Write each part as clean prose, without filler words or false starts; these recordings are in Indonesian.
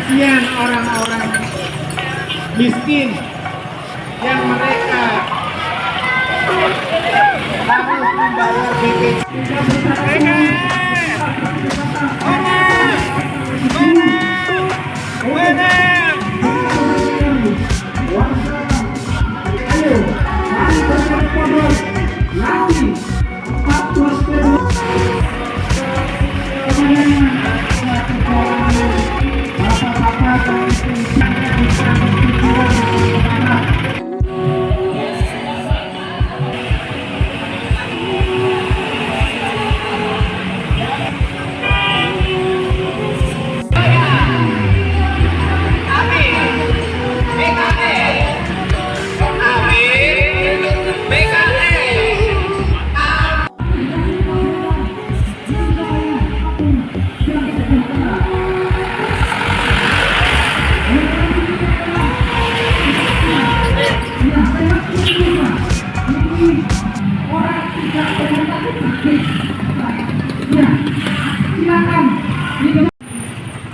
kasihan orang-orang miskin yang mereka harus membayar BPJS.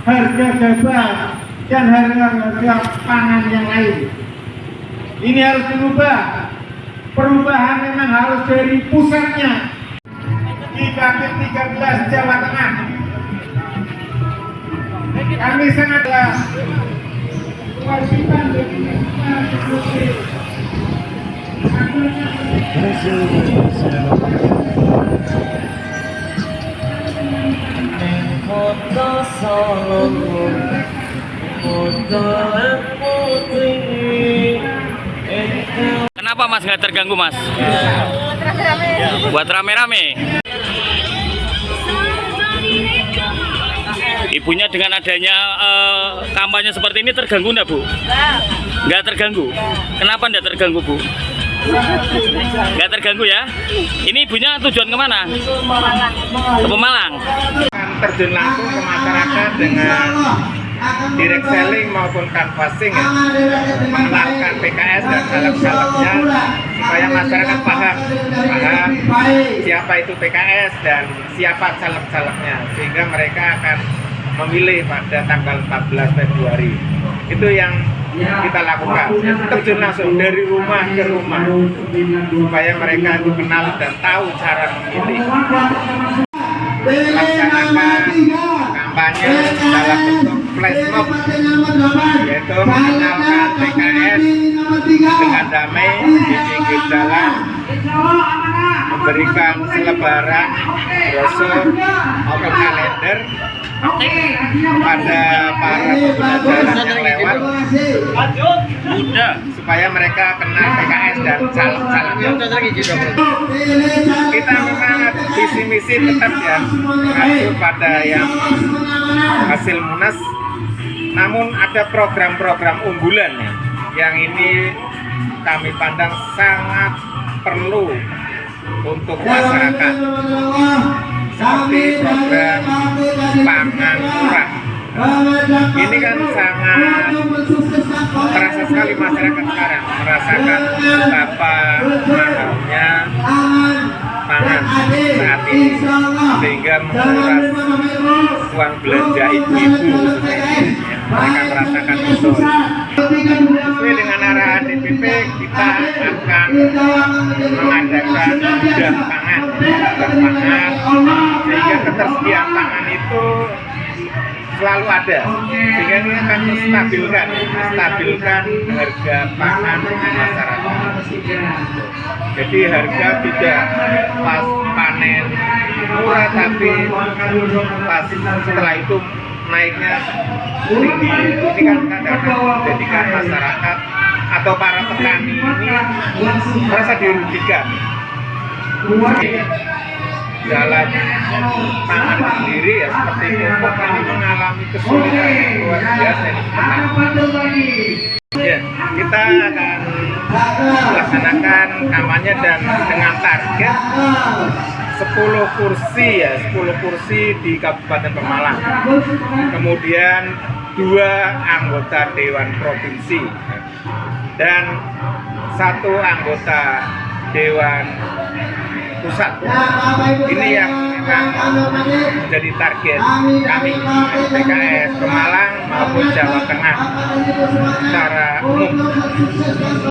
Harga gabah dan harga pangan yang lain ini harus dirubah. Perubahan memang harus dari pusatnya di Babin 13 Jawa Tengah. Kami sangatlah kewajiban bagi Kota Solo, kota putih. Kenapa Mas nggak terganggu Mas? Buat rame-rame. Ibunya dengan adanya kampanye seperti ini terganggu enggak Bu? Nggak terganggu. Kenapa enggak terganggu Bu? Nggak terganggu ya? Ini ibunya tujuan kemana? Ke Pemalang. Terjun langsung ke masyarakat dengan direct selling maupun canvassing ya, mengenalkan PKS dan caleg-calegnya supaya masyarakat paham siapa itu PKS dan siapa caleg-calegnya, sehingga mereka akan memilih pada tanggal 14 Februari. Itu yang kita lakukan, terjun langsung dari rumah ke rumah supaya mereka itu kenal dan tahu cara memilih. Laksanakan kampanye dalam bentuk flash mob, yaitu mengenalkan PKS dengan damai di pinggir jalan, memberikan selebaran brosur maupun kalender kepada para pengguna jalan yang lewat, supaya mereka kenal PKS dan caleg-calegnya. Kita memang visi misi tetap ya mengacu pada yang hasil Munas, namun ada program-program unggulan ya, yang ini kami pandang sangat perlu untuk masyarakat, seperti program pangan murah. Ini kan sangat terasa sekali masyarakat sekarang merasakan betapa mahalnya pangan saat ini, sehingga menguras uang belanja ibu-ibu, mereka merasakan betul. Sesuai dengan arahan DPP, kita akan mengadakan gudang pangan, sehingga ketersediaan pangan itu selalu ada, sehingga ini akan menstabilkan harga pangan masyarakat. Jadi harga tidak pas panen murah, tapi pas setelah itu naiknya tinggi. Ini kan kadang-kadang menjadikan masyarakat atau para petani ini merasa dirugikan. Dalam pangan sendiri ya, seperti pupuk ini mengalami kesulitan yang luar biasa ini. Ya, kita akan melaksanakan kampanye dan dengan target 10 kursi ya, 10 kursi di Kabupaten Pemalang. Kemudian 2 anggota Dewan Provinsi dan 1 anggota Dewan pusat. Ini yang memang menjadi target kami PKS ke Malang maupun Jawa Tengah secara umum.